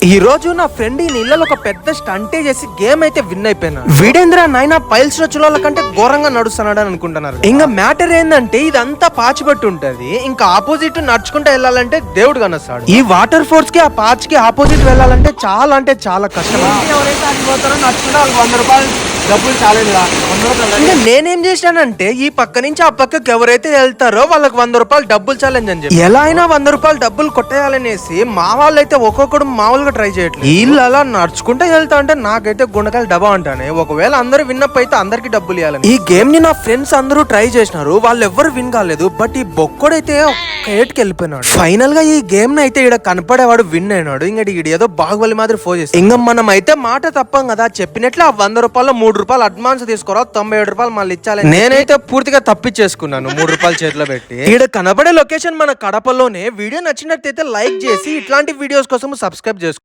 ఈ రోజు నా ఫ్రెండ్ ఈ నీళ్ళలో ఒక పెద్ద స్టంటే చేసి గేమ్ అయితే విన్ అయిపోయినా. వీడేంద్ర నాయన పైల్స్ చులాల కంటే ఘోరంగా నడుస్తున్నాడు అని అనుకుంటున్నారు. ఇంకా మ్యాటర్ ఏంటంటే ఇదంతా పాచిపట్టు ఉంటది. ఇంకా ఆపోజిట్ నడుచుకుంటూ వెళ్ళాలంటే దేవుడు కనొస్తాడు. ఈ వాటర్ ఫోర్స్ కి ఆ పాచ్ కి ఆపోజిట్ వెళ్ళాలంటే చాలా కష్టం. ఎవరైతే ఆగిపోతారో నడుచుకుంటే వాళ్ళకి 100 రూపాయలు డబ్బులు చాలేదురా. ఇంకా నేనేం చేశానంటే ఈ పక్క నుంచి ఆ పక్కకి ఎవరైతే వెళ్తారో వాళ్ళకి 100 రూపాయలు డబ్బులు ఛాలెంజ్ అని చెప్పి ఎలా అయినా 100 రూపాయలు డబ్బులు కొట్టేయాలనేసి మా వాళ్ళు అయితే ఒక్కొక్కడు మామూలుగా ట్రై చేయట్లేదు. వీళ్ళు అలా నడుచుకుంటే వెళ్తా అంటే నాకైతే గుండకాయలు డబ్బా అంటానే. ఒకవేళ అందరూ విన్నప్ అయితే అందరికి డబ్బులు ఇవ్వాలి. ఈ గేమ్ ని నా ఫ్రెండ్స్ అందరూ ట్రై చేసినారు, వాళ్ళు ఎవ్వరు విన్ కాలేదు. బట్ ఈ బొక్కడైతే ఏటికి వెళ్ళిపోయినాడు. ఫైనల్ గా ఈ గేమ్ ని అయితే ఇక్కడ కనపడేవాడు విన్ అయినాడు. ఇంకా ఏదో బాహుబలి మాదిరి ఫోన్ చేసి ఇంకా మనం అయితే మాట తప్పం కదా, చెప్పినట్లు ఆ 100 రూపాయలు 3 రూపాయలు అడ్వాన్స్ తీసుకోరా, 97 రూపాయలు మళ్ళీ ఇచ్చాలి. నేనైతే పూర్తిగా తప్పించేసుకున్నాను 3 రూపాయలు చేతిలో పెట్టి. ఇక్కడ కనబడే లొకేషన్ మన కడపలోనే. వీడియో నచ్చినట్టయితే లైక్ చేసి ఇట్లాంటి వీడియోస్ కోసం సబ్స్క్రైబ్ చేసుకోండి.